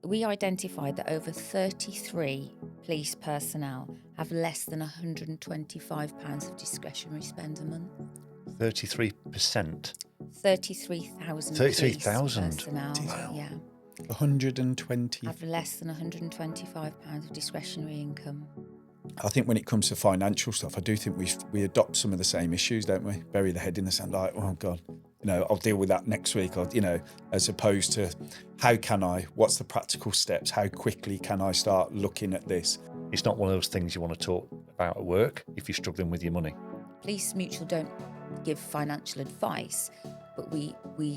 we identified that over 33 police personnel have less than £125 of discretionary spend a month. 33%. 33,000 33,000. personnel, Wow. yeah, 120. have less than £125 of discretionary income. I think when it comes to financial stuff, I do think we adopt some of the same issues, don't we? Bury the head in the sand, like, oh God, I'll deal with that next week, or as opposed to what's the practical steps? How quickly can I start looking at this? It's not one of those things you want to talk about at work if you're struggling with your money. Police Mutual don't give financial advice, but we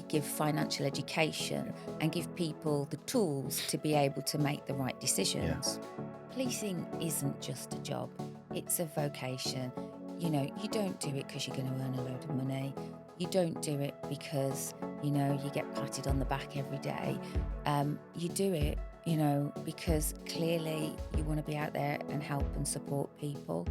give financial education and give people the tools to be able to make the right decisions. Yeah. Policing isn't just a job, it's a vocation. You don't do it because you're going to earn a load of money. You don't do it because, you get patted on the back every day. You do it, because clearly you want to be out there and help and support people.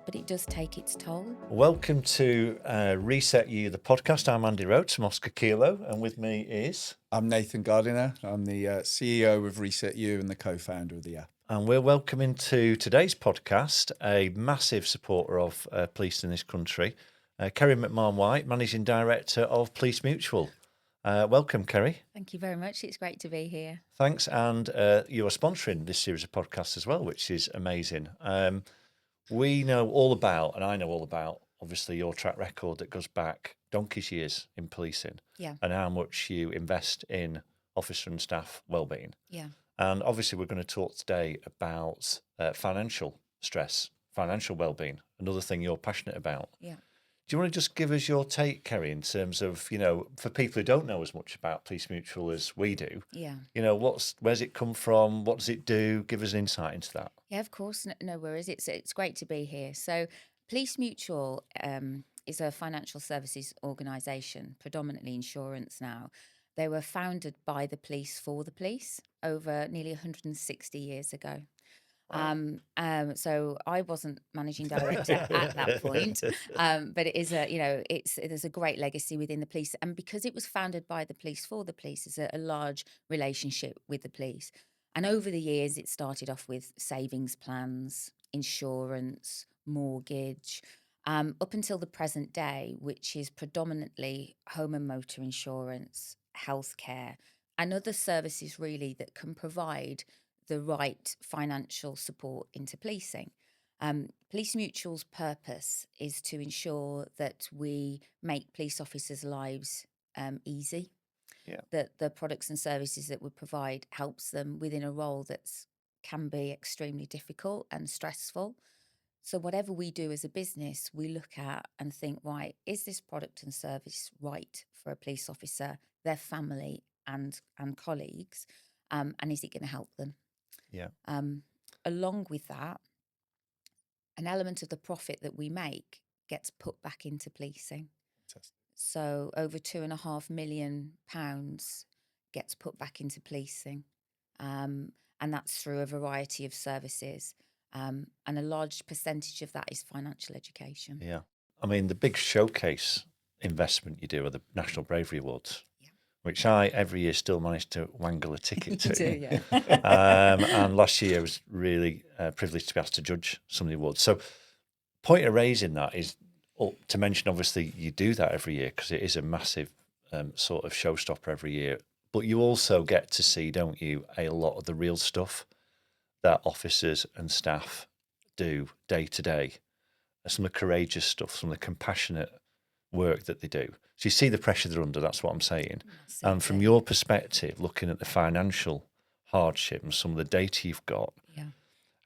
But it does take its toll. Welcome to ResetU, the podcast. I'm Andy Rhodes from Oscar Kilo, and with me is... I'm Nathan Gardner. I'm the CEO of ResetU and the co-founder of the app. And we're welcoming to today's podcast a massive supporter of police in this country, Kerry McMahon White, Managing Director of Police Mutual. Welcome, Kerry. Thank you very much. It's great to be here. Thanks. And you are sponsoring this series of podcasts as well, which is amazing. We know all about, and I know all about, obviously, your track record that goes back donkey's years in policing. Yeah. And how much you invest in officer and staff wellbeing. Yeah. And obviously, we're going to talk today about financial stress, financial wellbeing, another thing you're passionate about. Yeah. Do you want to just give us your take, Kerry, in terms of, for people who don't know as much about Police Mutual as we do, yeah, where's it come from? What does it do? Give us an insight into that. Yeah, of course. No worries. It's great to be here. So Police Mutual is a financial services organisation, predominantly insurance now. They were founded by the police for the police over nearly 160 years ago. Wow. So I wasn't managing director at that point, but it is there's a great legacy within the police, and because it was founded by the police for the police, there's a large relationship with the police. And over the years, it started off with savings plans, insurance, mortgage, up until the present day, which is predominantly home and motor insurance, healthcare, and other services really that can provide the right financial support into policing. Police Mutual's purpose is to ensure that we make police officers' lives easy. Yeah. That the products and services that we provide helps them within a role that can be extremely difficult and stressful. So whatever we do as a business, we look at and think, right, is this product and service right for a police officer, their family and colleagues, and is it going to help them? Yeah. Along with that, an element of the profit that we make gets put back into policing. Fantastic. So over £2.5 million gets put back into policing. And that's through a variety of services. And a large percentage of that is financial education. Yeah. I mean, the big showcase investment you do are the National Bravery Awards, which I every year still manage to wangle a ticket to. You do, yeah. And last year I was really privileged to be asked to judge some of the awards. So point of raising that is to mention, obviously, you do that every year because it is a massive sort of showstopper every year. But you also get to see, don't you, a lot of the real stuff that officers and staff do day to day. Some of the courageous stuff, some of the compassionate work that they do. So you see the pressure they're under, that's what I'm saying. Massively. And from your perspective, looking at the financial hardship and some of the data you've got,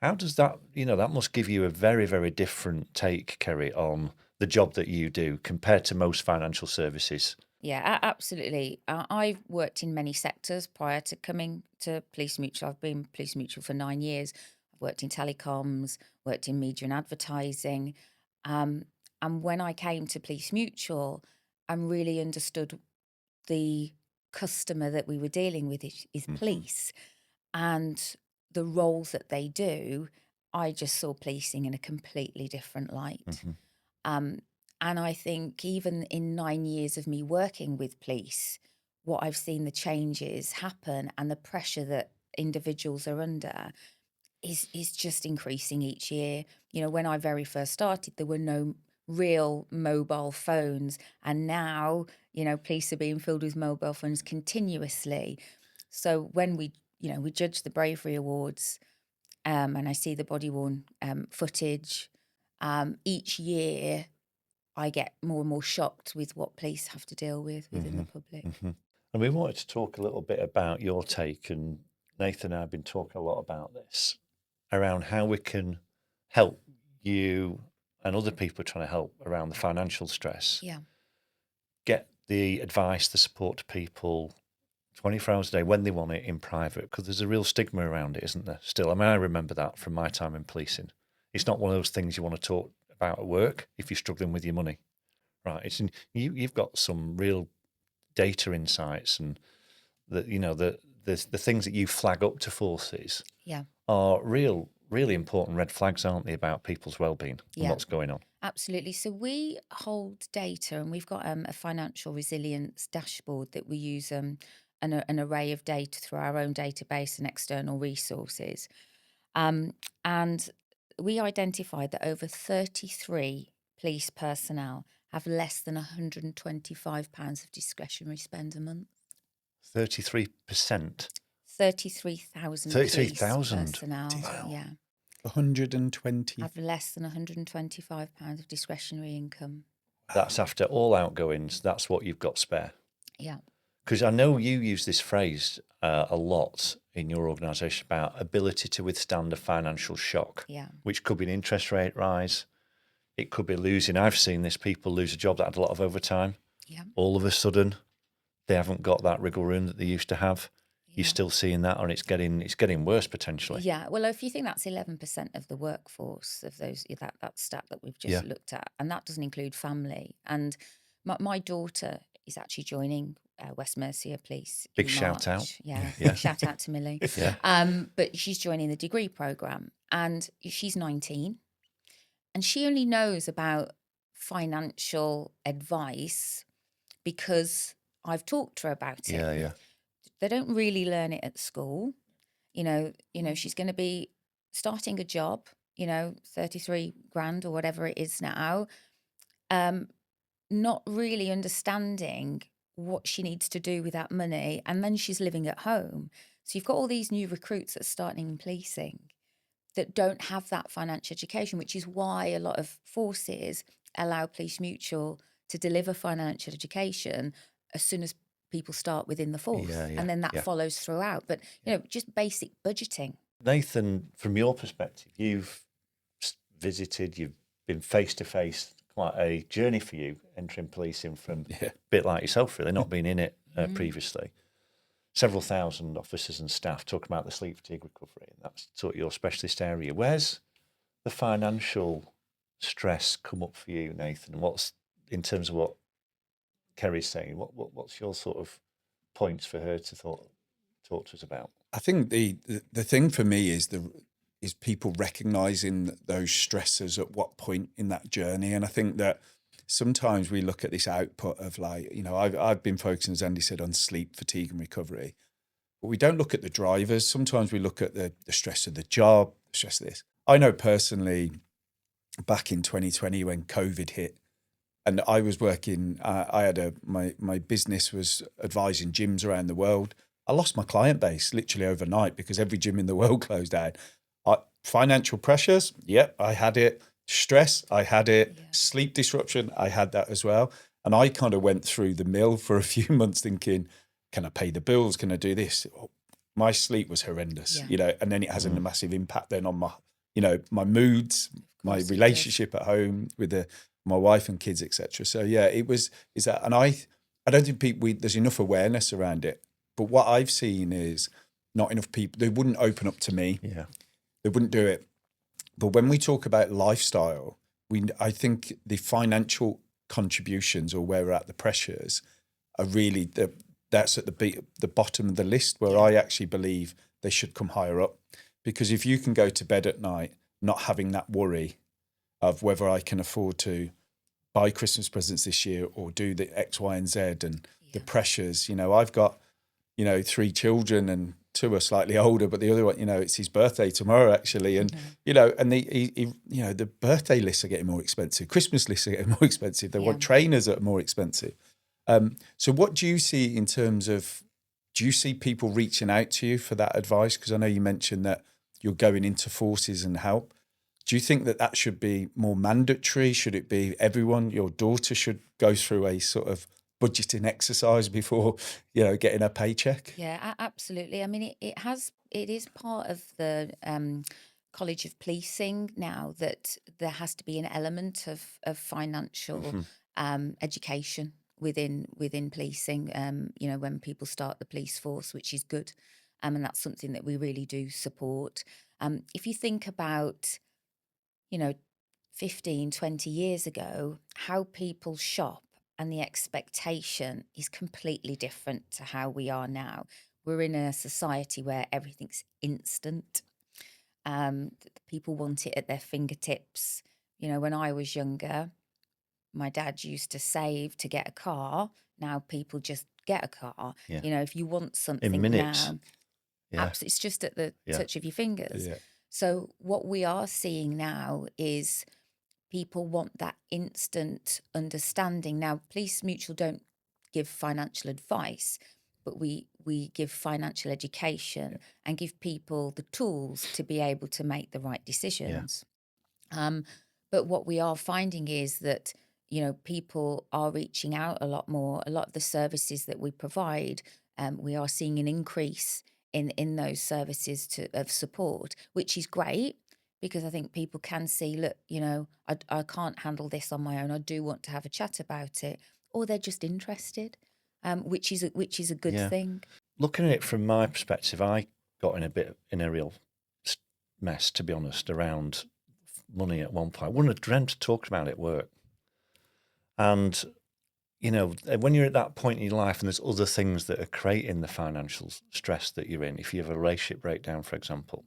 how does that, that must give you a very, very different take, Kerry, on the job that you do compared to most financial services? Yeah, absolutely. I've worked in many sectors prior to coming to Police Mutual. I've been Police Mutual for 9 years. I've worked in telecoms, worked in media and advertising. And when I came to Police Mutual, I really understood the customer that we were dealing with is police. And the roles that they do, I just saw policing in a completely different light. And I think even in 9 years of me working with police, what I've seen the changes happen and the pressure that individuals are under is just increasing each year. You know, when I very first started, there were no real mobile phones, and now, you know, police are being filled with mobile phones continuously. So when we judge the Bravery Awards, and I see the body worn footage, each year I get more and more shocked with what police have to deal with within the public. And we wanted to talk a little bit about your take, and Nathan and I have been talking a lot about this, around how we can help you and other people trying to help around the financial stress. Yeah. Get the advice, the support to people 24 hours a day when they want it in private, because there's a real stigma around it, isn't there? Still, I mean, I remember that from my time in policing. It's not one of those things you want to talk about at work if you're struggling with your money, right? You've got some real data insights, and the things that you flag up to forces are really important red flags, aren't they, about people's well-being and what's going on? Absolutely. So we hold data, and we've got a financial resilience dashboard that we use an array of data through our own database and external resources. And we identified that over 33 police personnel have less than £125 of discretionary spend a month. 33%? 33,000 33,000 personnel. Wow. Yeah. 120. Have less than £125 of discretionary income. That's after all outgoings. That's what you've got spare. Yeah. Because I know you use this phrase a lot in your organisation about ability to withstand a financial shock, which could be an interest rate rise. It could be losing. I've seen this, people lose a job that had a lot of overtime. Yeah. All of a sudden, they haven't got that wriggle room that they used to have. You're still seeing that, and it's getting worse potentially. Yeah. Well, if you think that's 11% of the workforce of those, that stat that we've just looked at, and that doesn't include family. And my daughter is actually joining West Mercia Police. Big shout out. Yeah. Shout out to Millie. But she's joining the degree programme, and she's 19, and she only knows about financial advice because I've talked to her about it. Yeah. They don't really learn it at school. You know, she's going to be starting a job, 33 grand or whatever it is now, not really understanding what she needs to do with that money. And then she's living at home. So you've got all these new recruits that are starting in policing that don't have that financial education, which is why a lot of forces allow Police Mutual to deliver financial education as soon as people start within the force, and then that follows throughout. But just basic budgeting. Nathan, from your perspective, you've visited, you've been face to face. Quite a journey for you entering policing from a bit like yourself, really, not being in it previously. Several thousand officers and staff talking about the sleep fatigue recovery, and that's sort of your specialist area. Where's the financial stress come up for you, Nathan? What's, in terms of what Kerry's saying, what's your sort of points for her to talk to us about? I think the thing for me is people recognising those stressors at what point in that journey. And I think that sometimes we look at this output of I've been focusing, as Andy said, on sleep, fatigue and recovery, but we don't look at the drivers. Sometimes we look at the stress of the job, the stress of this. I know personally, back in 2020 when COVID hit, and I was working, I had my business was advising gyms around the world. I lost my client base literally overnight because every gym in the world closed down. Financial pressures, I had it. Stress, I had it. Sleep disruption, I had that as well. And I kind of went through the mill for a few months thinking, can I pay the bills? Can I do this? My sleep was horrendous, and then it has a massive impact then on my, my moods, my relationship at home with my wife and kids, etc. So is that, and I don't think there's enough awareness around it. But what I've seen is not enough people. They wouldn't open up to me. Yeah, they wouldn't do it. But when we talk about lifestyle, I think the financial contributions, or where we're at, the pressures, are really that's at the bottom of the list, where I actually believe they should come higher up. Because if you can go to bed at night not having that worry of whether I can afford to buy Christmas presents this year or do the X, Y, and Z, and the pressures. I've got 3 children, and two are slightly older, but the other one, it's his birthday tomorrow actually, and and the birthday lists are getting more expensive. Christmas lists are getting more expensive. They want trainers that are more expensive. So what do you see in terms of? Do you see people reaching out to you for that advice? Because I know you mentioned that you're going into forces and help. Do you think that should be more mandatory? Should it be everyone? Your daughter should go through a sort of budgeting exercise before, getting a paycheck? Yeah, absolutely. I mean, it is part of the College of Policing now that there has to be an element of financial education within policing. When people start the police force, which is good, and that's something that we really do support. If you think about, 15, 20 years ago, how people shop and the expectation is completely different to how we are now. We're in a society where everything's instant. People want it at their fingertips. When I was younger, my dad used to save to get a car. Now people just get a car. Yeah. If you want something In minutes. now, it's just at the touch of your fingers. Yeah. So what we are seeing now is people want that instant understanding. Now, Police Mutual don't give financial advice, but we give financial education and give people the tools to be able to make the right decisions. But what we are finding is that, people are reaching out a lot more. A lot of the services that we provide, we are seeing an increase in those services of support, which is great. Because I think people can see, look, I can't handle this on my own. I do want to have a chat about it, or they're just interested, which is a good thing. Looking at it from my perspective, I got in a real mess, to be honest, around money at one point. I wouldn't have dreamt to talk about it at work. And when you're at that point in your life, and there's other things that are creating the financial stress that you're in, if you have a relationship breakdown, for example.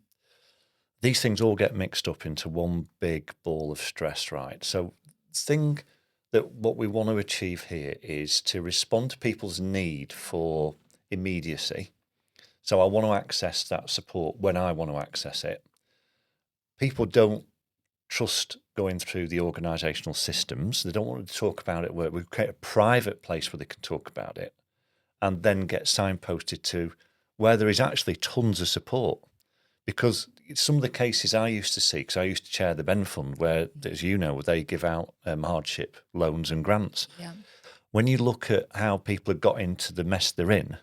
These things all get mixed up into one big ball of stress, right? So the thing that what we want to achieve here is to respond to people's need for immediacy. So I want to access that support when I want to access it. People don't trust going through the organisational systems. They don't want to talk about it at work. We create a private place where they can talk about it and then get signposted to where there is actually tons of support. Because some of the cases I used to see, because I used to chair the Ben Fund, where, as you know, they give out hardship loans and grants. Yeah. When you look at how people have got into the mess they're in,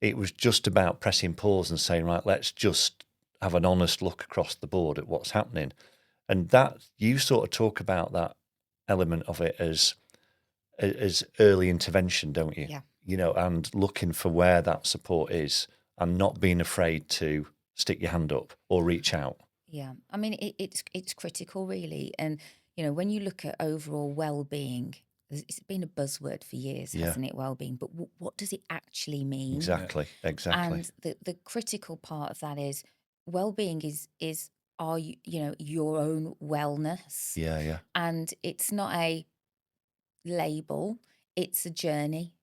it was just about pressing pause and saying, right, let's just have an honest look across the board at what's happening. And that, you sort of talk about that element of it as early intervention, don't you? Yeah. And looking for where that support is and not being afraid to stick your hand up or reach out. Yeah, I mean, it's critical, really. And, when you look at overall well-being, it's been a buzzword for years, hasn't it, well-being? But what does it actually mean? Exactly. And the critical part of that is well-being is are you, your own wellness. Yeah. And it's not a label, it's a journey,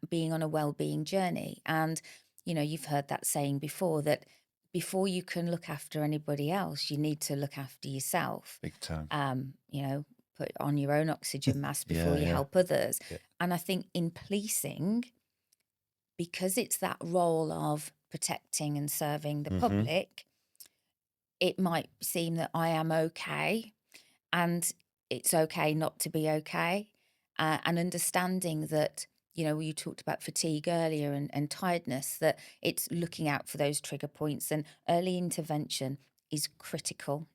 being on a well-being journey. And, you've heard that saying before, that before you can look after anybody else, you need to look after yourself. Big time. Put on your own oxygen mask before you help others. Yeah. And I think in policing, because it's that role of protecting and serving the public, it might seem that I am okay and it's okay not to be okay. And understanding that, you talked about fatigue earlier and tiredness, that it's looking out for those trigger points, and early intervention is critical.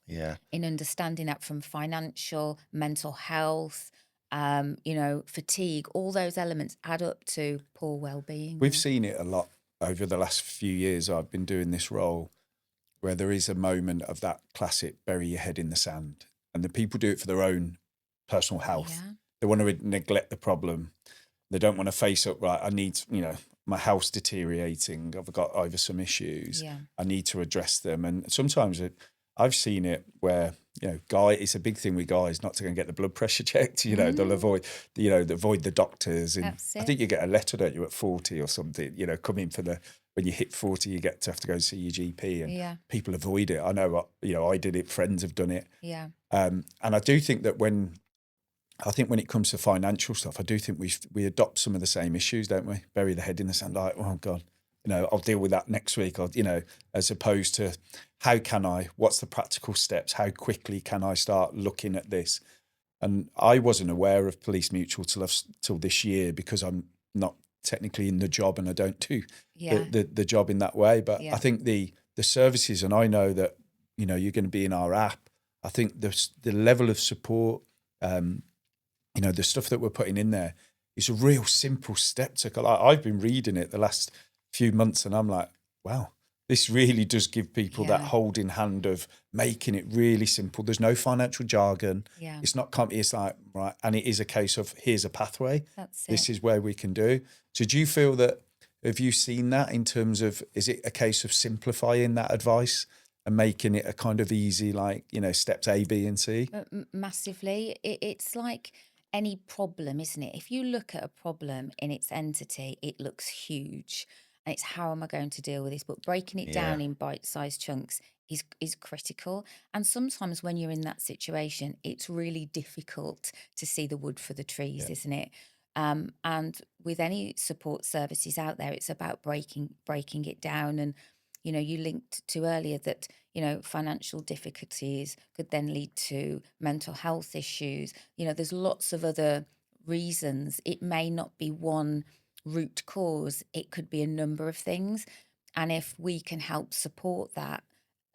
Yeah. In understanding that from financial, mental health, fatigue, all those elements add up to poor well-being. We've seen it a lot over the last few years. I've been doing this role where there is a moment of that classic bury your head in the sand, and the people do it for their own personal health. Yeah. They want to neglect the problem. They don't want to face up, right, I need, my health's deteriorating. I've got over some issues. Yeah. I need to address them. And sometimes I've seen it where, it's a big thing with guys not to go and get the blood pressure checked. They'll avoid, they avoid the doctors. And That's I it. think you get a letter, don't you, at 40 or something, come in for when you hit 40, you get to have to go and see your GP, and Yeah. people avoid it. I know, I did it. Friends have done it. Yeah. And I do think that when it comes to financial stuff, I do think we adopt some of the same issues, don't we? Bury the head in the sand, like, oh God, I'll deal with that next week. As opposed to what's the practical steps? How quickly can I start looking at this? And I wasn't aware of Police Mutual till this year, because I'm not technically in the job and I don't do Yeah. the job in that way. But Yeah. I think the services, and I know that, you're going to be in our app. I think the level of support, the stuff that we're putting in there is a real simple step to go. I've been reading it the last few months, and I'm like, wow, this really does give people that Yeah. holding hand of making it really simple. There's no financial jargon. Yeah. It's not it's like, right, and it is a case of, here's a pathway. That's This it. is where we can do. So do you feel that, have you seen that in terms of, is it a case of simplifying that advice and making it a kind of easy, like, steps A, B, and C? Massively. It's like any problem, isn't it? If you look at a problem in its entity, it looks huge. And it's, how am I going to deal with this? But breaking it down in bite-sized chunks is critical. And sometimes when you're in that situation, it's really difficult to see the wood for the trees, isn't it? And with any support services out there, it's about breaking it down. And you linked to earlier that financial difficulties could then lead to mental health issues. There's lots of other reasons. It may not be one root cause, it could be a number of things. And if we can help support that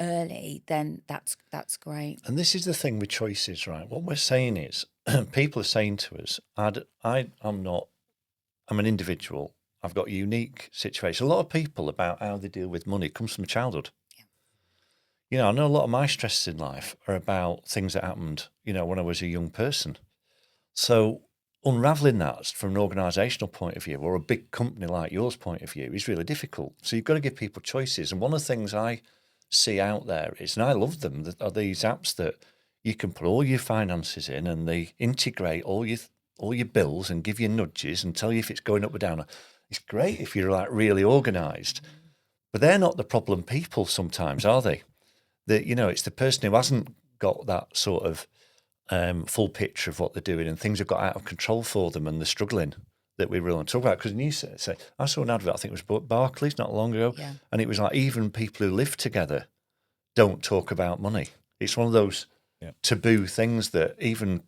early, then that's great. And this is the thing with choices, right? What we're saying is, people are saying to us, I'm an individual. I've got a unique situation. A lot of people, about how they deal with money, comes from childhood. I know a lot of my stresses in life are about things that happened, when I was a young person. So unraveling that from an organisational point of view, or a big company like yours point of view, is really difficult. So you've got to give people choices. And one of the things I see out there is, and I love them, are these apps that you can put all your finances in, and they integrate all your bills and give you nudges and tell you if it's going up or down. It's great if you're like really organised, but they're not the problem people sometimes, are they? It's the person who hasn't got that sort of full picture of what they're doing, and things have got out of control for them and they're struggling, that we really want to talk about. Because you say, I saw an advert, I think it was Barclays not long ago, and it was like, even people who live together don't talk about money. It's one of those taboo things that even,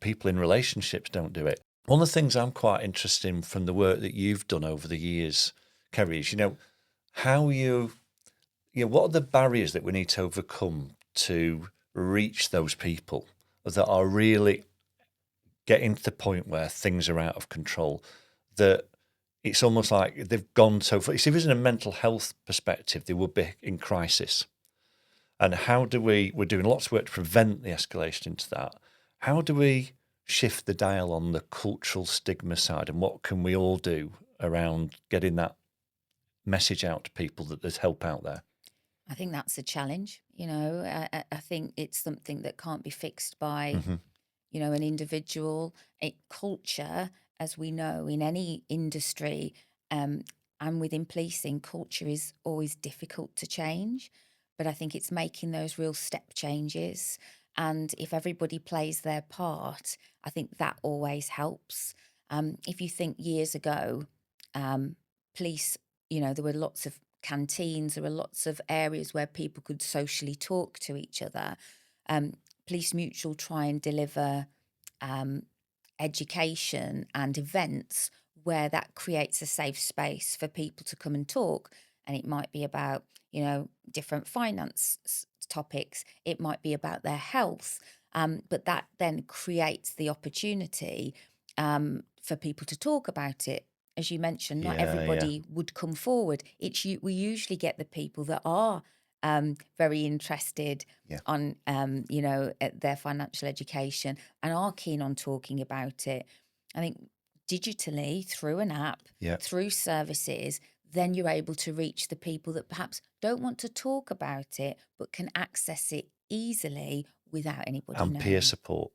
people in relationships don't do it. One of the things I'm quite interested in from the work that you've done over the years, Kerry, is, how what are the barriers that we need to overcome to reach those people that are really getting to the point where things are out of control, that it's almost like they've gone so far. If it was in a mental health perspective, they would be in crisis. And how do we're doing lots of work to prevent the escalation into that. How do we shift the dial on the cultural stigma side, and what can we all do around getting that message out to people that there's help out there? I think that's a challenge. I think it's something that can't be fixed by, an individual. Culture, as we know, in any industry, and within policing, culture is always difficult to change. But I think it's making those real step changes. And if everybody plays their part, I think that always helps. If you think years ago, police, there were lots of canteens, there were lots of areas where people could socially talk to each other. Police Mutual try and deliver education and events where that creates a safe space for people to come and talk. And it might be about, different finance topics. It might be about their health. But that then creates the opportunity for people to talk about it. As you mentioned, not everybody would come forward. We usually get the people that are very interested on, at their financial education and are keen on talking about it. I think digitally, through an app, through services, then you're able to reach the people that perhaps don't want to talk about it, but can access it easily without anybody And peer knowing. support.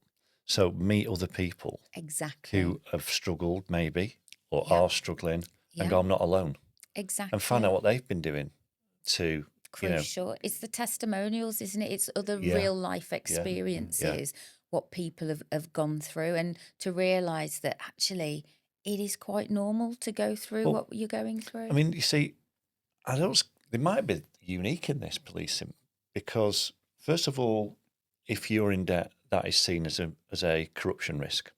So meet other people Exactly. who have struggled maybe or Yeah. are struggling Yeah. and go, I'm not alone. Exactly. And find out what they've been doing to, Crucial. It's the testimonials, isn't it? It's other Yeah. real life experiences, what people have gone through, and to realise that actually it is quite normal to go through Well, what you're going through. I mean, you see, they might be unique in this, policing, because first of all, if you're in debt, that is seen as a corruption risk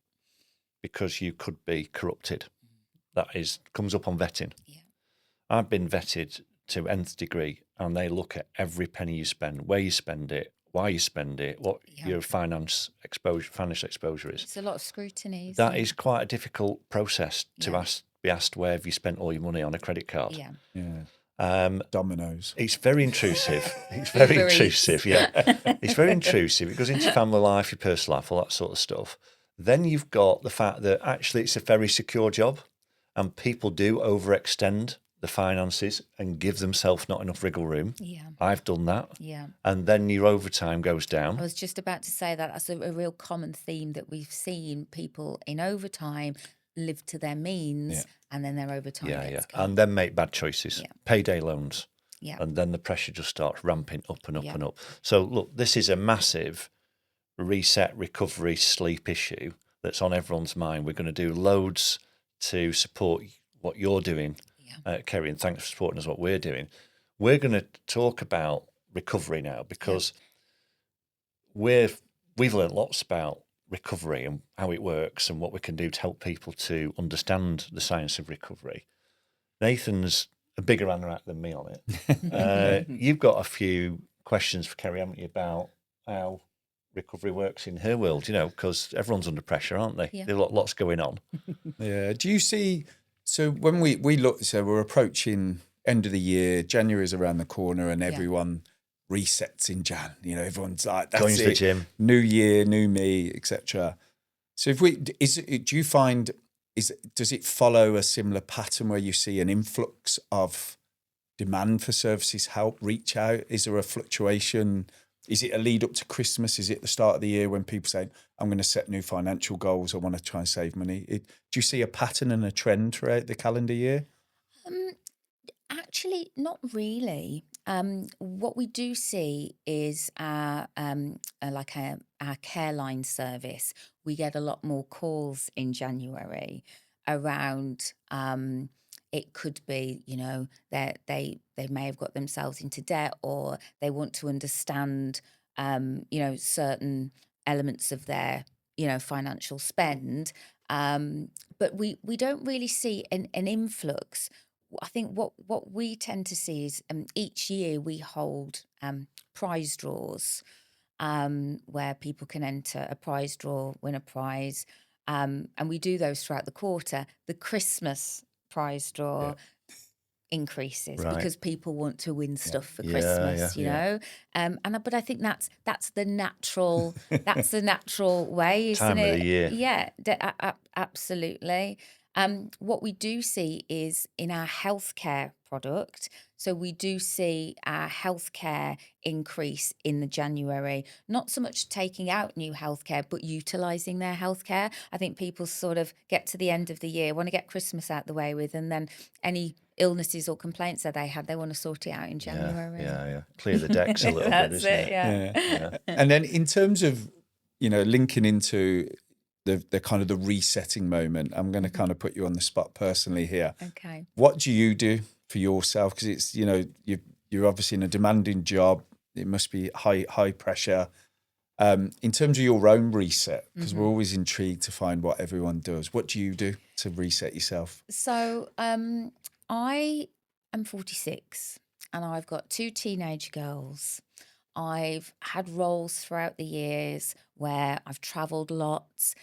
because you could be corrupted. That comes up on vetting. Yeah. I've been vetted to nth degree, and they look at every penny you spend, where you spend it, why you spend it, what your financial exposure is. It's a lot of scrutiny. That is quite a difficult process to Yeah. be asked where have you spent all your money on a credit card. Yeah. Yeah. Dominoes. It's very intrusive. It's very Uber Eats. intrusive. Yeah, it's very intrusive. It goes into your family life, your personal life, all that sort of stuff. Then you've got the fact that actually it's a very secure job, and people do overextend the finances and give themselves not enough wriggle room. Yeah. I've done that. Yeah. And then your overtime goes down. I was just about to say that's a real common theme that we've seen. People in overtime live to their means, and then their overtime gets cut. And then make bad choices, payday loans. Yeah. And then the pressure just starts ramping up and up and up. So look, this is a massive reset, recovery, sleep issue that's on everyone's mind. We're going to do loads to support what you're doing, Kerry, and thanks for supporting us what we're doing. We're going to talk about recovery now because we've learned lots about recovery and how it works and what we can do to help people to understand the science of recovery. Nathan's a bigger anorak than me on it. You've got a few questions for Kerry, haven't you, about how recovery works in her world, because everyone's under pressure, aren't they? Yeah. There's lots going on. Yeah. Do you see, so when we look, so we're approaching end of the year, January is around the corner and everyone resets in Jan, everyone's like, that's going to the gym. New year, new me, etc. So do you find, does it follow a similar pattern where you see an influx of demand for services, help, reach out? Is there a fluctuation? Is it a lead up to Christmas? Is it the start of the year when people say, I'm going to set new financial goals, I want to try and save money? Do you see a pattern and a trend throughout the calendar year? Actually, not really. What we do see is our care line service. We get a lot more calls in January around. It could be, that they may have got themselves into debt, or they want to understand, certain elements of their, financial spend. But we don't really see an influx. I think what we tend to see is each year we hold prize draws where people can enter a prize draw, win a prize, and we do those throughout the quarter. The Christmas prize draw increases because people want to win stuff for Christmas, but I think that's the natural way, isn't Time it? of the year. Yeah, absolutely. What we do see is in our healthcare product. So we do see our healthcare increase in the January, not so much taking out new healthcare, but utilising their healthcare. I think people sort of get to the end of the year, want to get Christmas out the way with, and then any illnesses or complaints that they had, they want to sort it out in January. Yeah. Clear the decks a little bit, isn't it? Yeah. And then in terms of, linking into the kind of the resetting moment, I'm going to kind of put you on the spot personally here. Okay. What do you do for yourself? Because it's, you're obviously in a demanding job. It must be high pressure. In terms of your own reset, because we're always intrigued to find what everyone does. What do you do to reset yourself? So I am 46 and I've got 2 teenage girls. I've had roles throughout the years where I've travelled lots.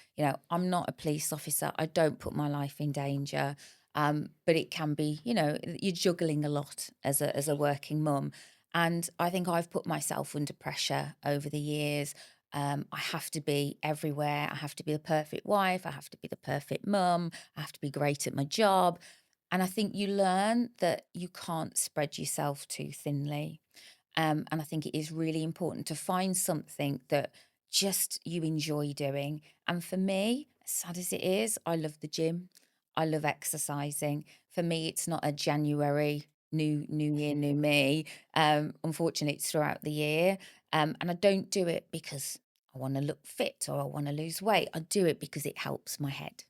I'm not a police officer. I don't put my life in danger. But it can be, you're juggling a lot as a working mum. And I think I've put myself under pressure over the years. I have to be everywhere. I have to be the perfect wife. I have to be the perfect mum. I have to be great at my job. And I think you learn that you can't spread yourself too thinly. And I think it is really important to find something that just you enjoy doing. And for me, as sad as it is, I love the gym. I love exercising. For me, it's not a January new year, new me. Unfortunately, it's throughout the year. And I don't do it because I want to look fit or I want to lose weight. I do it because it helps my head.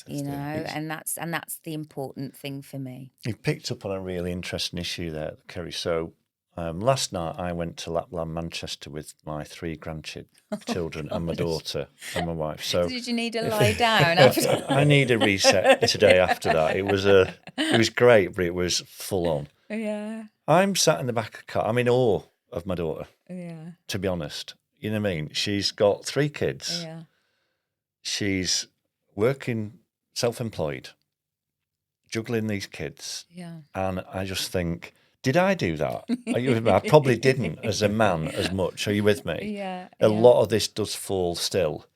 And that's the important thing for me. You've picked up on a really interesting issue there, Kerry. So last night I went to Lapland, Manchester with my 3 grandchildren and my daughter and my wife. So did you need to lie down after? I need a reset today after that. It was great, but it was full on. Yeah. I'm sat in the back of the car. I'm in awe of my daughter. Yeah. To be honest, you know what I mean? She's got 3 kids. Yeah. She's working self-employed, juggling these kids. Yeah. And I just think, did I do that? I probably didn't as a man as much. Are you with me? Yeah. A lot of this does fall still,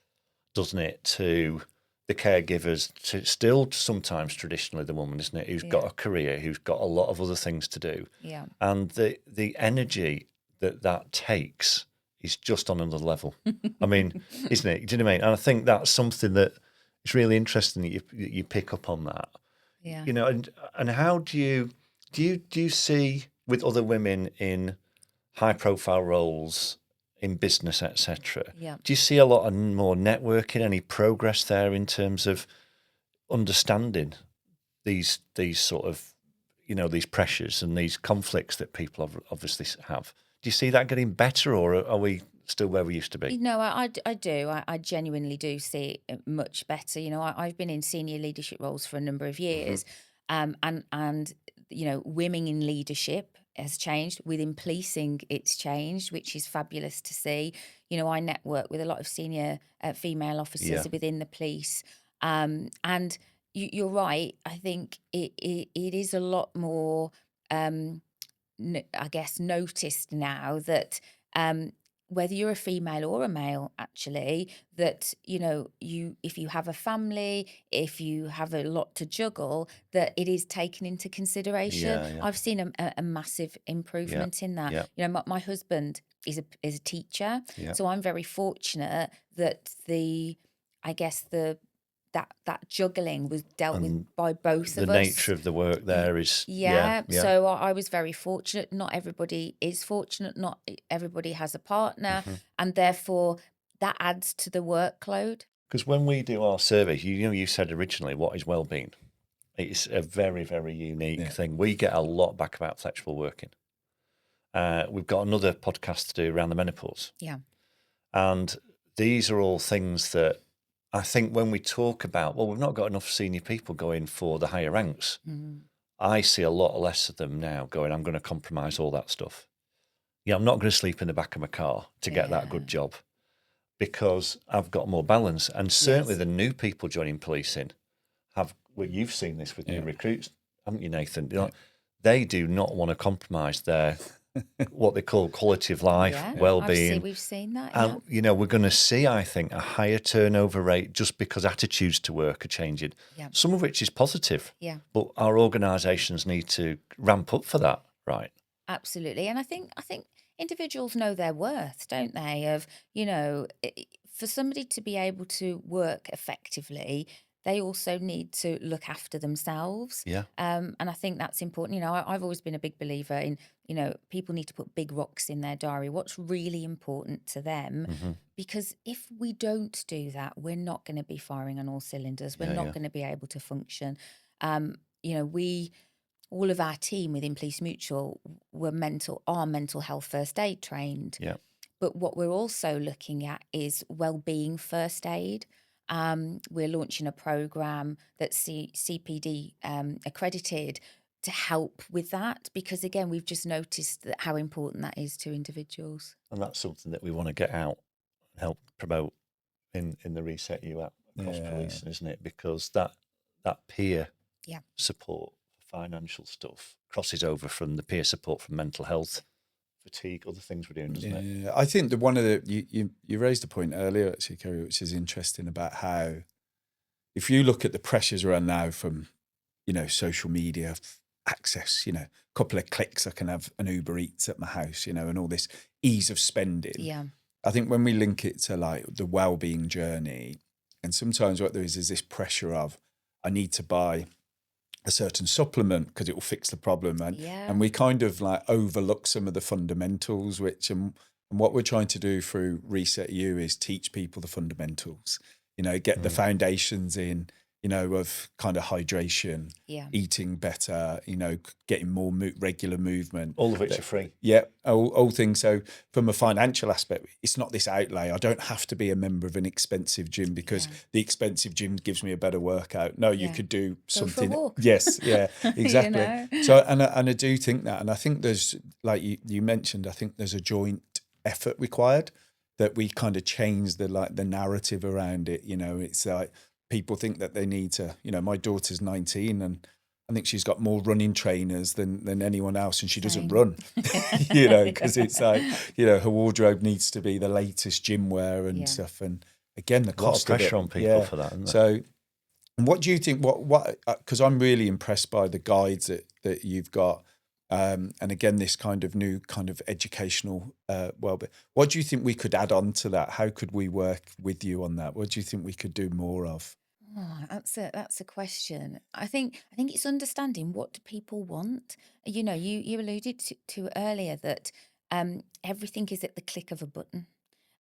doesn't it, to the caregivers, to still sometimes traditionally the woman, isn't it, who's got a career, who's got a lot of other things to do. Yeah. And the energy that takes is just on another level. I mean, isn't it? Do you know what I mean? And I think that's something that it's really interesting that you pick up on that. Yeah. You know, and how do you see with other women in high profile roles in business, etc. Yeah. Do you see a lot of more networking? Any progress there in terms of understanding these sort of, you know, these pressures and these conflicts that people obviously have? Do you see that getting better, or are we still where we used to be? No, I do. I genuinely do see it much better. You know, I've been in senior leadership roles for a number of years, and you know, women in leadership has changed. Within policing, it's changed, which is fabulous to see. You know, I network with a lot of senior female officers within the police, and you're right. I think it is a lot more, I guess, noticed now that whether you're a female or a male, actually, that, you know, if you have a family, if you have a lot to juggle, that it is taken into consideration. Yeah. I've seen a massive improvement in that. Yeah. You know, my husband is a teacher, Yeah. so I'm very fortunate that that juggling was dealt with by both of us. The nature of the work there is So I was very fortunate. Not everybody is fortunate. Not everybody has a partner, and therefore that adds to the workload. Because when we do our surveys, you said originally, what is wellbeing? It's a very, very unique thing. We get a lot back about flexible working. We've got another podcast to do around the menopause. Yeah. And these are all things that I think when we talk about, well, we've not got enough senior people going for the higher ranks. I see a lot less of them now going, I'm going to compromise all that stuff. Yeah, I'm not going to sleep in the back of my car to get that good job because I've got more balance. And certainly the new people joining policing you've seen this with new recruits, haven't you, Nathan? You know, they do not want to compromise their what they call quality of life, well-being. We've seen that. And, you know, we're going to see, I think, a higher turnover rate just because attitudes to work are changing, some of which is positive. Yeah. But our organisations need to ramp up for that, right? Absolutely. And I think individuals know their worth, don't they? Of, you know, for somebody to be able to work effectively, they also need to look after themselves. Yeah. And I think that's important. You know, I've always been a big believer in, you know, people need to put big rocks in their diary. What's really important to them? Because if we don't do that, we're not going to be firing on all cylinders. We're not going to be able to function. You know, all of our team within Police Mutual are mental health first aid trained. Yeah. But what we're also looking at is wellbeing first aid. We're launching a program that's CPD accredited to help with that, because again, we've just noticed that how important that is to individuals. And that's something that we want to get out and help promote in the ResetU app across policing, isn't it? Because that peer support for financial stuff crosses over from the peer support from mental health, fatigue, other things we're doing, doesn't it? Yeah, I think that one of the you raised a point earlier, actually, Kerry, which is interesting about how if you look at the pressures around now from social media access, a couple of clicks, I can have an Uber Eats at my house, and all this ease of spending. Yeah. I think when we link it to like the well-being journey, and sometimes what there is this pressure of, I need to buy a certain supplement because it will fix the problem. And we kind of like overlook some of the fundamentals, and what we're trying to do through ResetU is teach people the fundamentals, get the foundations in, of kind of hydration, eating better, getting more regular movement. All of which are free. Yeah, all things. So from a financial aspect, it's not this outlay. I don't have to be a member of an expensive gym because the expensive gym gives me a better workout. No, you could do something. Go for a walk. Yes, yeah, exactly. So, and I do think that, and I think there's, like you mentioned, I think there's a joint effort required, that we kind of change the narrative around it. It's like, people think that they need to, my daughter's 19 and I think she's got more running trainers than anyone else, and she doesn't run, because it's like, her wardrobe needs to be the latest gym wear and stuff. And again, the cost of pressure on people for that, isn't there? So what do you think, because I'm really impressed by the guides that you've got. And again, this kind of new kind of educational well-being. What do you think we could add on to that? How could we work with you on that? What do you think we could do more of? Oh, that's a question. I think it's understanding, what do people want. You alluded to earlier that everything is at the click of a button.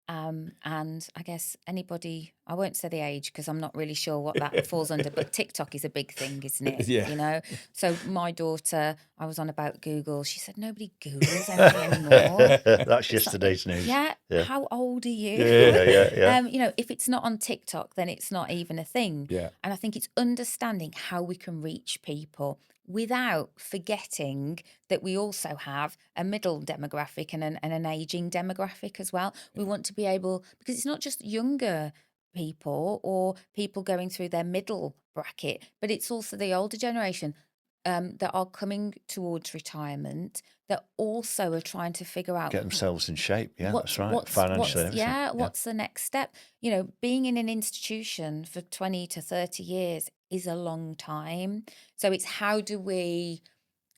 And I guess anybody, I won't say the age because I'm not really sure what that falls under, but TikTok is a big thing, isn't it? Yeah. So my daughter, I was on about Google. She said, nobody Googles anything anymore. That's yesterday's news. Yeah. How old are you? Yeah. If it's not on TikTok, then it's not even a thing. Yeah. And I think it's understanding how we can reach people without forgetting that we also have a middle demographic and an aging demographic as well. We want to be able, because it's not just younger people or people going through their middle bracket, but it's also the older generation that are coming towards retirement, that also are trying to figure out, get themselves in shape. Yeah, that's right. Financially, what's the next step? Being in an institution for 20 to 30 years is a long time. So it's how do we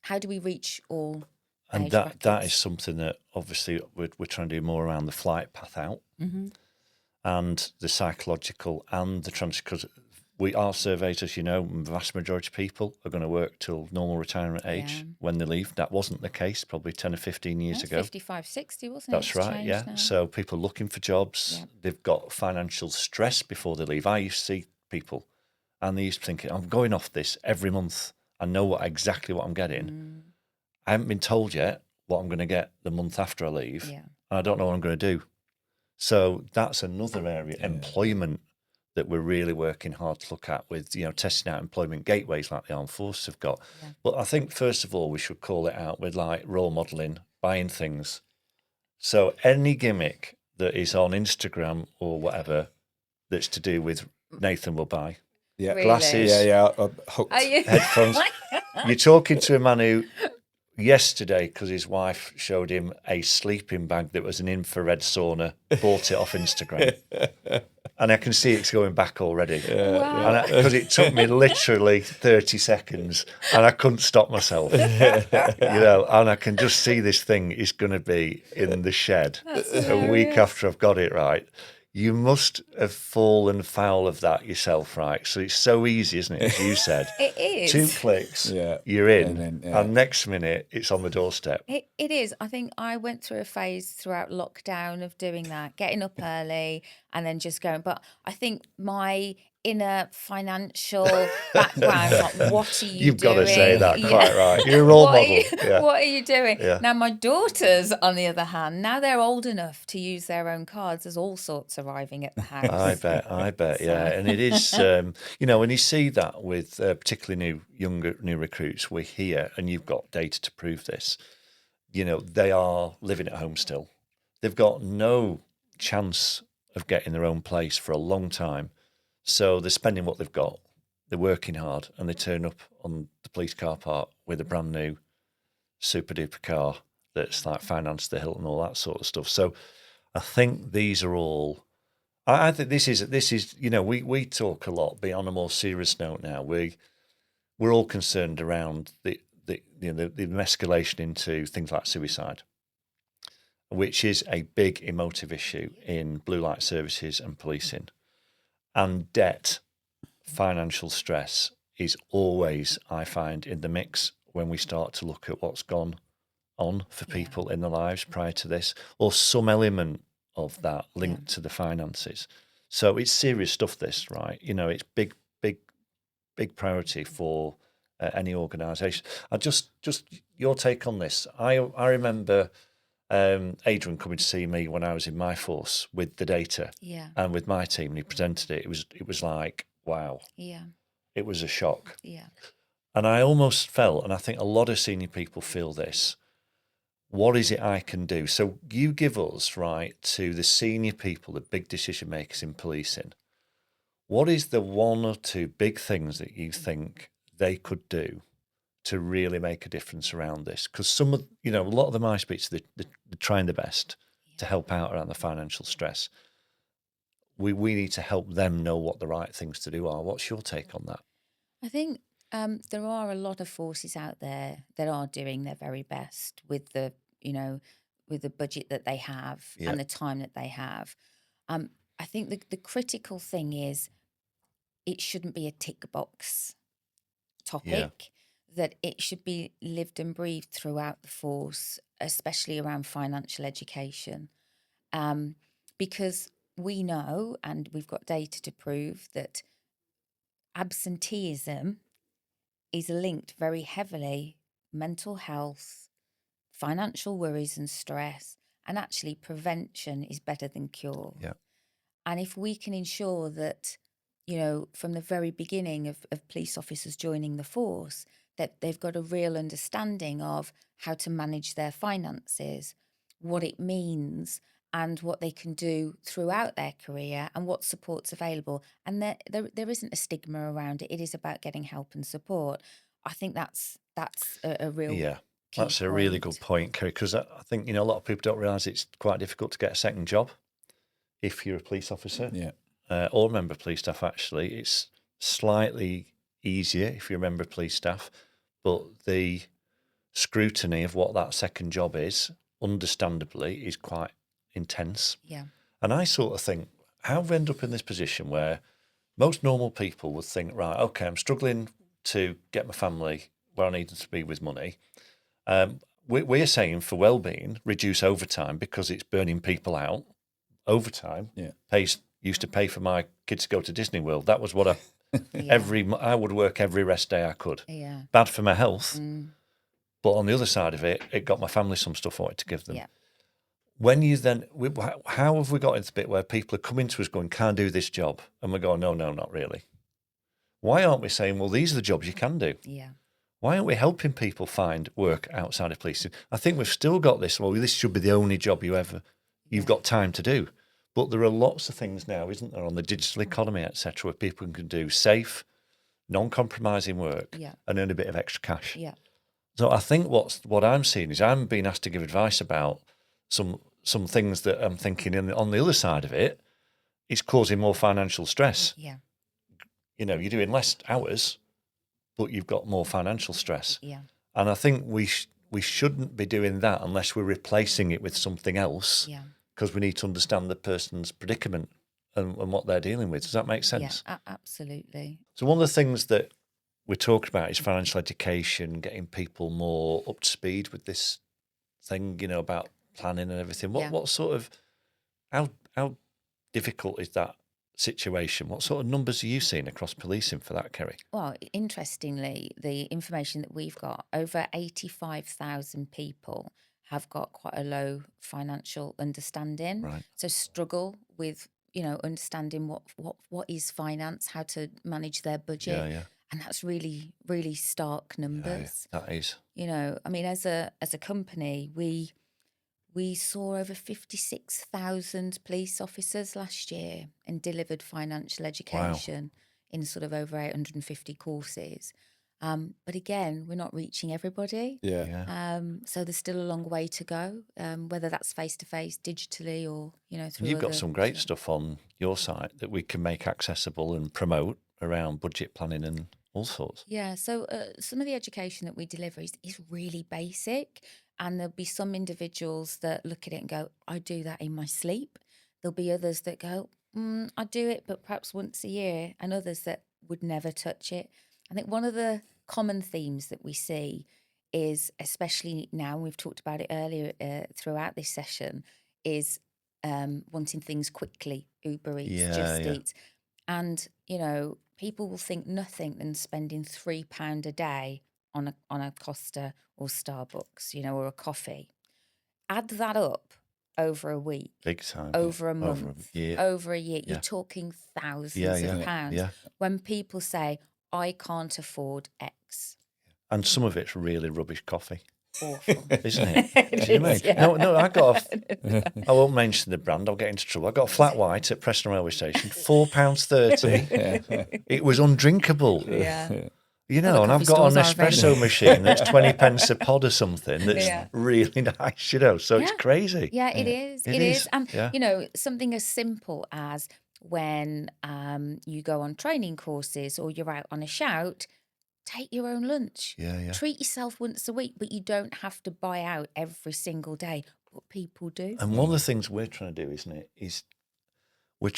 reach all and age that brackets? is something that obviously we're trying to do more around the flight path out, and the psychological and the transition, because our surveys, as you know, the vast majority of people are going to work till normal retirement age when they leave. That wasn't the case probably 10 or 15 years ago. 55, 60, wasn't it? That's right, yeah. Now. So people looking for jobs, they've got financial stress before they leave. I used to see people and they used to think, I'm going off this every month. I know exactly what I'm getting. I haven't been told yet what I'm going to get the month after I leave. Yeah. And I don't know what I'm going to do. So that's another area, employment, that we're really working hard to look at with, testing out employment gateways like the armed forces have got. Yeah. But I think, first of all, we should call it out with like role modelling, buying things. So any gimmick that is on Instagram or whatever that's to do with Nathan will buy. Yeah, really? Glasses. Yeah. Hooked. Headphones. You're talking to a man who yesterday, because his wife showed him a sleeping bag that was an infrared sauna, bought it off Instagram. And I can see it's going back already. Wow. Because it took me literally 30 seconds and I couldn't stop myself. And I can just see this thing is going to be in the shed a week after I've got it right. You must have fallen foul of that yourself, right? So it's so easy, isn't it? As you said. It is. 2 clicks, you're in. And next minute, it's on the doorstep. It is. I think I went through a phase throughout lockdown of doing that, getting up early and then just going. But I think my inner financial background, like, what are you You've doing? got to say that quite right. You're a role model. What are you doing? Yeah. Now, my daughters, on the other hand, now they're old enough to use their own cards. There's all sorts arriving at the house. I bet, yeah. And it is, when you see that with particularly new recruits, we're here, and you've got data to prove this, they are living at home still. They've got no chance of getting their own place for a long time. So they're spending what they've got, they're working hard, and they turn up on the police car park with a brand new super duper car that's like financed the hilt and all that sort of stuff. So I think these are all, I think this is we talk a lot, but on a more serious note now, we're all concerned around the escalation into things like suicide, which is a big emotive issue in blue light services and policing. And debt, financial stress is always, I find, in the mix when we start to look at what's gone on for people in their lives prior to this, or some element of that linked to the finances. So it's serious stuff, this, right? You know, it's big priority for any organisation. I just your take on this. I remember Adrian coming to see me when I was in my force with the data, and with my team, and he presented it. It was like, wow, it was a shock. And I almost felt, and I think a lot of senior people feel this, what is it I can do? So you give us, right, to the senior people, the big decision makers in policing, what is the one or two big things that you think they could do to really make a difference around this? Because some of, you know, a lot of them I speak to, they're trying their best to help out around the financial stress. We need to help them know what the right things to do are. What's your take on that? I think there are a lot of forces out there that are doing their very best with the, you know, with the budget that they have and the time that they have. I think the critical thing is it shouldn't be a tick box topic, that it should be lived and breathed throughout the force, especially around financial education. Because we know, and we've got data to prove, that absenteeism is linked very heavily mental health, financial worries and stress, and actually prevention is better than cure. And if we can ensure that, you know, from the very beginning of police officers joining the force, that they've got a real understanding of how to manage their finances, what it means, and what they can do throughout their career, and what support's available. And there isn't a stigma around it. It is about getting help and support. I think that's a real key that's a really good point, Kerry, because I think, you know, a lot of people don't realise it's quite difficult to get a second job if you're a police officer or a member of police staff. Actually, it's slightly easier if you're a member of police staff, but the scrutiny of what that second job is, understandably, is quite intense. And I sort of think, how have we ended up in this position where most normal people would think, right, okay, I'm struggling to get my family where I need them to be with money. We're saying for Wellbeing, reduce overtime because it's burning people out. Overtime used to pay for my kids to go to Disney World. That was what I would work every rest day I could. Bad for my health, but on the other side of it, it got my family some stuff I wanted to give them. When you then, how have we got into the bit where people are coming to us going, can't do this job? And we're going, no, not really. Why aren't we saying, well, these are the jobs you can do? Why aren't we helping people find work outside of policing? I think we've still got this, well, this should be the only job you've got time to do. But there are lots of things now, isn't there, on the digital economy, etc., where people can do safe, non-compromising work and earn a bit of extra cash. So I think what I'm seeing is I'm being asked to give advice about some things that I'm thinking on the other side of it, it's causing more financial stress. You know, you're doing less hours, but you've got more financial stress. And I think we shouldn't be doing that unless we're replacing it with something else. Because we need to understand the person's predicament and what they're dealing with. Does that make sense? Absolutely. So one of the things that we're talking about is financial education, getting people more up to speed with this thing, you know, about planning and everything. What sort of, how difficult is that situation? What sort of numbers are you seeing across policing for that, Kerry? Well, interestingly, the information that we've got, over 85,000 people have got quite a low financial understanding. So struggle with, you know, understanding what is finance, how to manage their budget. And that's really, really stark numbers. That is. You know, I mean, as a company, we saw over 56,000 police officers last year and delivered financial education in sort of over 850 courses. But again, we're not reaching everybody. So there's still a long way to go, whether that's face-to-face, digitally, or, you know, through You've got some great stuff on your site that we can make accessible and promote around budget planning and all sorts. Yeah, so some of the education that we deliver is really basic, and there'll be some individuals that look at it and go, I do that in my sleep. There'll be others that go, I do it, but perhaps once a year, and others that would never touch it. I think one of the common themes that we see is, especially now, and we've talked about it earlier throughout this session, is wanting things quickly, Uber Eats, Yeah, Just yeah. Eat. And, people will think nothing than spending £3 a day on a Costa or Starbucks, or a coffee. Add that up over a week, Big time. over a Over a month, year. over a year. Yeah. You're talking thousands Yeah, of yeah, pounds. yeah. When people say, I can't afford X. And some of it's really rubbish coffee, Awful. isn't it? It Do you know what I is, mean? yeah. No, I got I won't mention the brand, I'll get into trouble. I got a flat white at Preston Railway Station, £4.30. It was undrinkable. Yeah. You Other know, and coffee I've got an stores are available. espresso machine that's 20 pence a pod or something that's Yeah. really nice, so it's Yeah. crazy. Yeah, it is. It It is, is. And, yeah. something as simple as when you go on training courses or you're out on a shout, take your own lunch. Yeah, yeah. Treat yourself once a week, but you don't have to buy out every single day. But people do. And one of the things we're trying to do, isn't it, is we're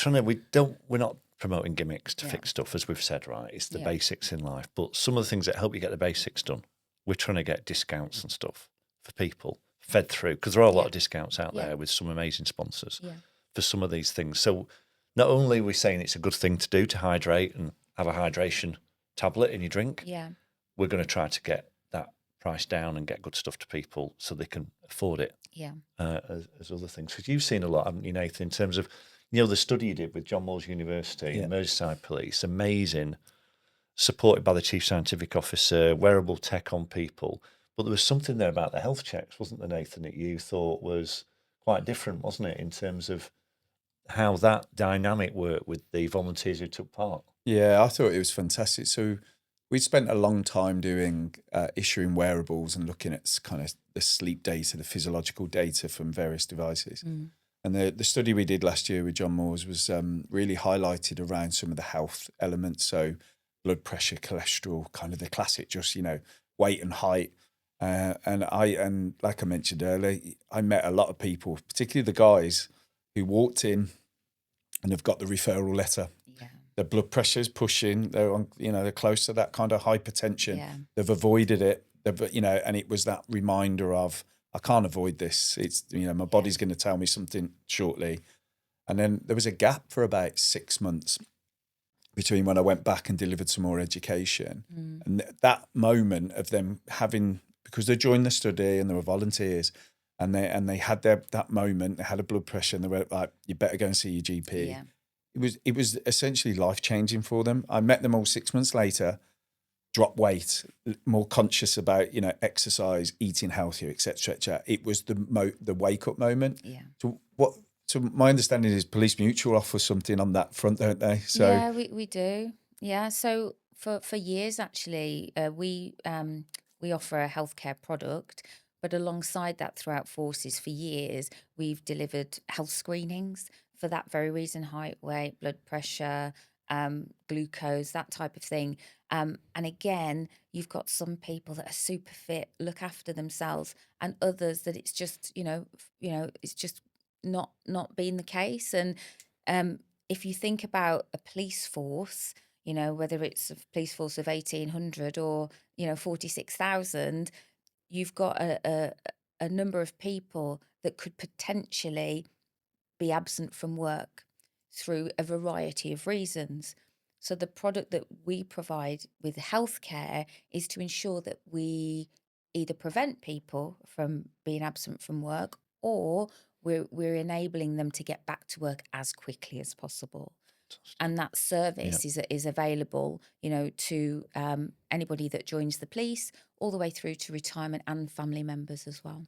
not promoting gimmicks to Yeah. fix stuff, as we've said, right? It's the Yeah. basics in life. But some of the things that help you get the basics done, we're trying to get discounts and stuff for people fed through, because there are a lot of discounts out Yeah. there with some amazing sponsors Yeah. for some of these things. So not only are we saying it's a good thing to do to hydrate and have a hydration tablet in your drink, Yeah. we're going to try to get that price down and get good stuff to people so they can afford it. Yeah. As other things. Because you've seen a lot, haven't you, Nathan, in terms of, the study you did with John Moores University and Merseyside Police, amazing, supported by the Chief Scientific Officer, wearable tech on people. But there was something there about the health checks, wasn't there, Nathan, that you thought was quite different, wasn't it, in terms of how that dynamic worked with the volunteers who took part? Yeah, I thought it was fantastic. So we spent a long time doing issuing wearables and looking at kind of the sleep data, the physiological data from various devices. And the study we did last year with John Moores was really highlighted around some of the health elements. So blood pressure, cholesterol, kind of the classic, just, weight and height. And like I mentioned earlier, I met a lot of people, particularly the guys who walked in and have got the referral letter. Yeah. Their blood pressure's pushing. They're on, they're close to that kind of hypertension. Yeah. They've avoided it. And it was that reminder of, I can't avoid this. It's, my body's going to tell me something shortly. And then there was a gap for about 6 months between when I went back and delivered some more education. And that moment of them having, because they joined the study and they were volunteers, and they had that moment, they had a blood pressure and they were like, you better go and see your GP. Yeah. It was essentially life-changing for them. I met them all 6 months later, drop weight, more conscious about, exercise, eating healthier, etc. It was the wake-up moment. Yeah. So my understanding is Police Mutual offers something on that front, don't they? So yeah, we do. Yeah. So for years, actually, we offer a healthcare product, but alongside that, throughout Forces, for years, we've delivered health screenings for that very reason: height, weight, blood pressure, glucose, that type of thing. And again, you've got some people that are super fit, look after themselves, and others that it's just, it's just not being the case. And if you think about a police force, whether it's a police force of 1,800 or 46,000, you've got a number of people that could potentially be absent from work through a variety of reasons. So the product that we provide with healthcare is to ensure that we either prevent people from being absent from work, or we're enabling them to get back to work as quickly as possible. And that service is available, to anybody that joins the police, all the way through to retirement and family members as well.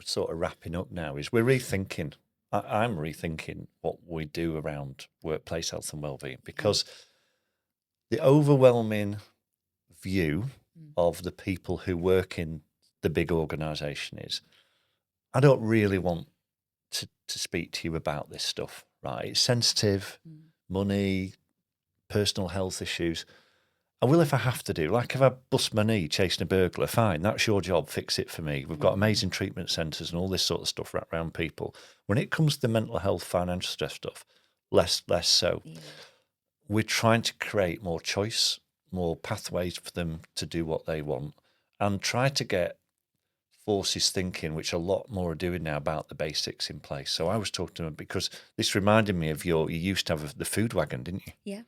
Sort of wrapping up now is we're rethinking. I'm rethinking what we do around workplace health and wellbeing, because the overwhelming view of the people who work in the big organisation is, I don't really want to speak to you about this stuff, right? It's sensitive, money, personal health issues. I will if I have to do. Like if I bust my knee chasing a burglar, fine, that's your job, fix it for me. We've got amazing treatment centres and all this sort of stuff wrapped around people. When it comes to the mental health, financial stress stuff, less so. Yeah. We're trying to create more choice, more pathways for them to do what they want, and try to get forces thinking, which a lot more are doing now, about the basics in place. So I was talking to them because this reminded me of you used to have the food wagon, didn't you? Yeah.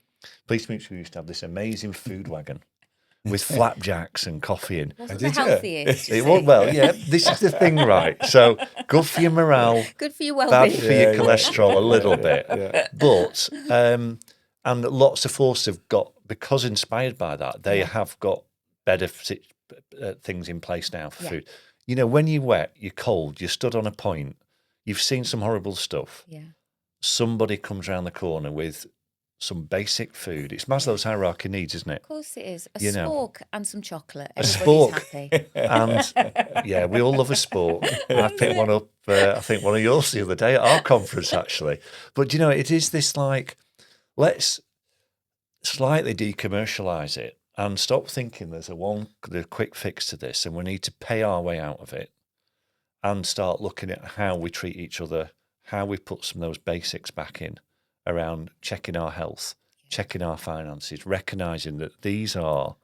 Police Mutual used to have this amazing food wagon with flapjacks and coffee in. Wasn't did the you? healthiest. you It was, see. well, yeah, this is the thing, right? So good for your morale, Good for your bad well-being. for your Yeah, cholesterol a little bit. Yeah. But, and lots of forces have got, because inspired by that, they Yeah. have got better things in place now for Yeah. food. You know, when you're wet, you're cold, you're stood on a point, you've seen some horrible stuff. Yeah. Somebody comes around the corner with some basic food. It's Maslow's hierarchy of needs, isn't it? Of course it is. A You know. spork and some chocolate. A Everybody's spork. happy. And yeah, we all love a sport. I picked one up, I think one of yours the other day at our conference, actually. But, you know, it is this like, let's slightly decommercialise it and stop thinking there's the quick fix to this and we need to pay our way out of it and start looking at how we treat each other, how we put some of those basics back in around checking our health, checking our finances, recognising that these are,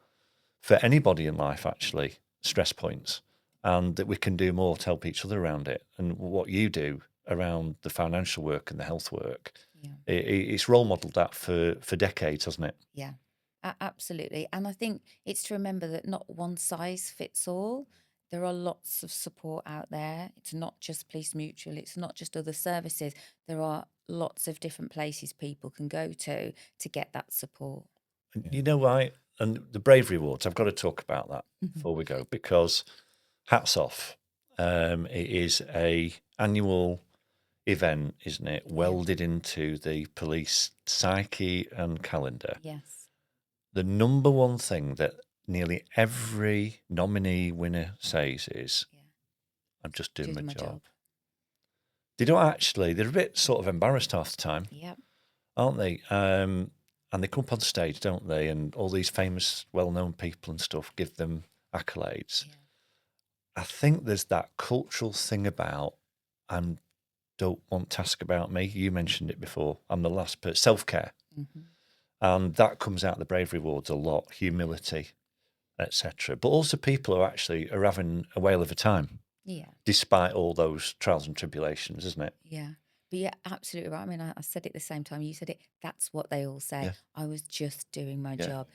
for anybody in life, actually, stress points, and that we can do more to help each other around it. And what you do around the financial work and the health work, Yeah. it's role modelled that for decades, hasn't it? Yeah, absolutely. And I think it's to remember that not one size fits all. There are lots of support out there. It's not just Police Mutual. It's not just other services. There are lots of different places people can go to get that support. And you know why? And the Bravery Awards, I've got to talk about that before we go, because hats off. It is a annual event, isn't it? Welded into the police psyche and calendar. Yes. The number one thing that nearly every nominee winner says is, Yeah. I'm just doing Doing my my job. job. They don't actually, they're a bit sort of embarrassed half the time, Yep. aren't they? And they come up on stage, don't they? And all these famous, well-known people and stuff give them accolades. Yeah. I think there's that cultural thing about, I don't want to ask about me. You mentioned it before. I'm the last person. Self-care. Mhm. And that comes out of the Bravery Awards a lot, humility, etc. But also people who actually are having a whale of a time, Yeah. despite all those trials and tribulations, isn't it? Yeah. But yeah, absolutely right. I mean, I said it the same time you said it. That's what they all say. Yeah. I was just doing my Yeah. job.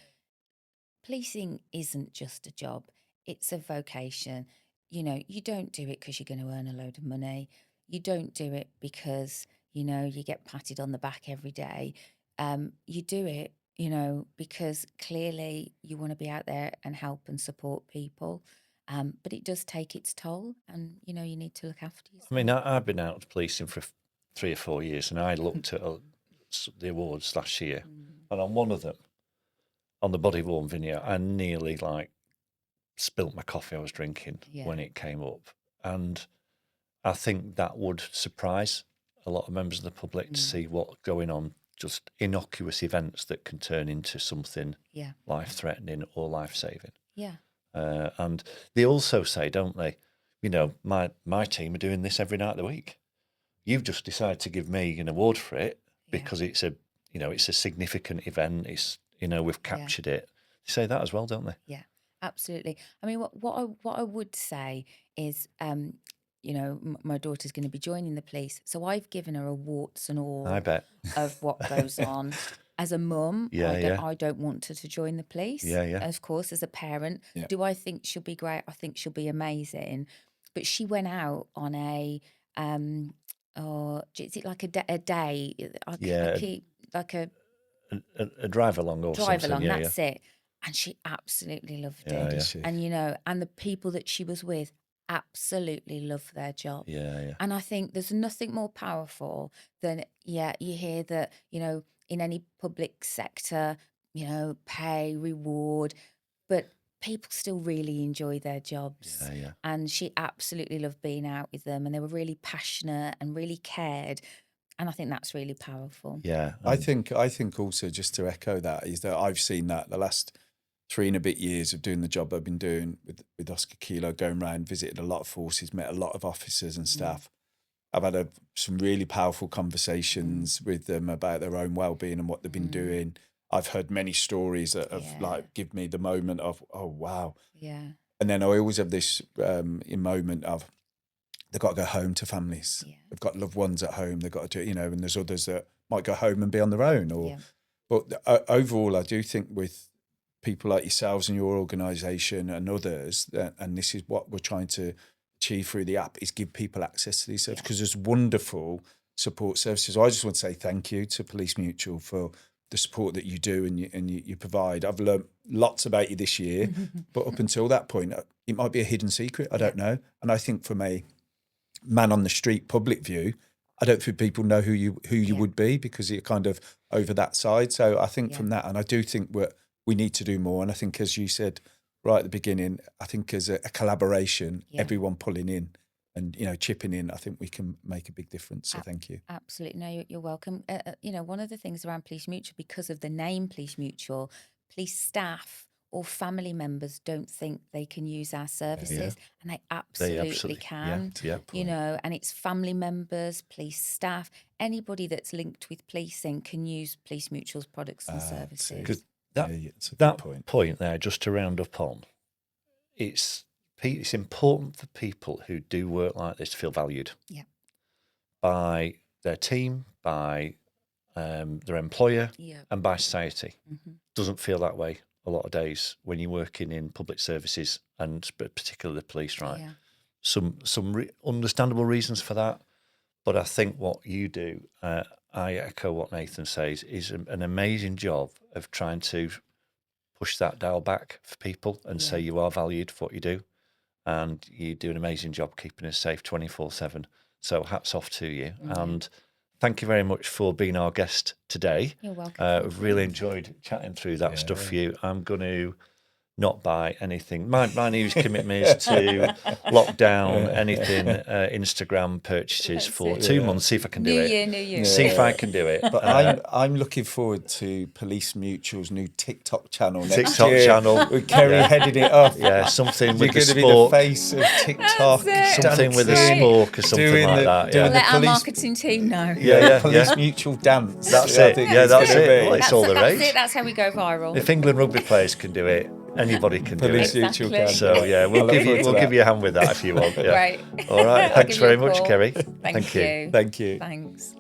Policing isn't just a job. It's a vocation. You know, you don't do it because you're going to earn a load of money. You don't do it because, you know, you get patted on the back every day. You do it, you know, because clearly you want to be out there and help and support people. But it does take its toll and, you know, you need to look after yourself. I mean, I've been out of policing for 3 or 4 years, and I looked at the awards last year, and on one of them, on the body worn video, I nearly like spilt my coffee I was drinking when it came up. And I think that would surprise a lot of members of the public to see what's going on, just innocuous events that can turn into something life-threatening or life-saving. Yeah. And they also say, don't they, you know, my team are doing this every night of the week. You've just decided to give me an award for it because it's a, you know, it's a significant event. It's, you know, we've captured it. They say that as well, don't they? Yeah, absolutely. I mean, what I would say is, you know, my daughter's going to be joining the police, so I've given her a warts and all I bet. of what goes on. As a mum, I don't want her to join the police. Yeah. Of course, as a parent, do I think she'll be great? I think she'll be amazing. But she went out on a, is it like a day? I keep like a drive along or drive something. along. That's it. And she absolutely loved it. Yeah. And, you know, and the people that she was with absolutely love their job. Yeah. And I think there's nothing more powerful than, you hear that, you know, in any public sector, you know, pay, reward, but people still really enjoy their jobs. Yeah. And she absolutely loved being out with them, and they were really passionate and really cared. And I think that's really powerful. Yeah. I think also, just to echo that, is that I've seen that the last 3 and a bit years of doing the job I've been doing with Oscar Kilo, going around, visited a lot of forces, met a lot of officers and staff. I've had some really powerful conversations with them about their own well-being and what they've been doing. I've heard many stories that have like give me the moment of, oh wow. Yeah. And then I always have this moment of they've got to go home to families. Yeah. They've got loved ones at home. They've got to do, and there's others that might go home and be on their own. But overall, I do think with people like yourselves and your organisation and others, and this is what we're trying to achieve through the app, is give people access to these services, because there's wonderful support services. I just want to say thank you to Police Mutual for the support that you do and you provide. I've learned lots about you this year, but up until that point, it might be a hidden secret. I don't know. And I think from a man on the street public view, I don't think people know who you would be, because you're kind of over that side. So I think from that, and I do think we need to do more. And I think, as you said right at the beginning, I think as a collaboration, everyone pulling in and chipping in, I think we can make a big difference. So thank you. Absolutely. No, you're welcome. One of the things around Police Mutual, because of the name Police Mutual, police staff or family members don't think they can use our services, and they absolutely can. And it's family members, police staff, anybody that's linked with policing can use Police Mutual's products and services. That point there, just to round up on, it's important for people who do work like this to feel valued by their team, by their employer, and by society. Doesn't feel that way a lot of days when you're working in public services, and particularly the police, right? Some understandable reasons for that, but I think what you do, I echo what Nathan says, is an amazing job of trying to push that dial back for people and say you are valued for what you do, and you do an amazing job keeping us safe 24/7. So hats off to you, and thank you very much for being our guest today. You're welcome. We've really enjoyed chatting through that stuff for you. I'm going to not buy anything. My news commitment is to lock down anything Instagram purchases for 2 months. See if I can do it. New year. See if I can do it. But I'm looking forward to Police Mutual's new TikTok channel next year. Channel with Kerry heading it up. Yeah, something You're with the going to be sport. the face of TikTok. Something with a spork or something like that. We'll Yeah, let our marketing team know. Police Mutual dance. That's I it. think Yeah, it's that's gonna it. be. Well, it's all the That's rage. it. That's how we go viral. If England rugby players can do it, anybody can do Police it. Mutual Exactly. can. So yeah, we'll give you a hand with that if you want. Yeah. Right. All right. I'll Thanks give you a very much, call. Kerry. Thank you. Thank you. Thanks.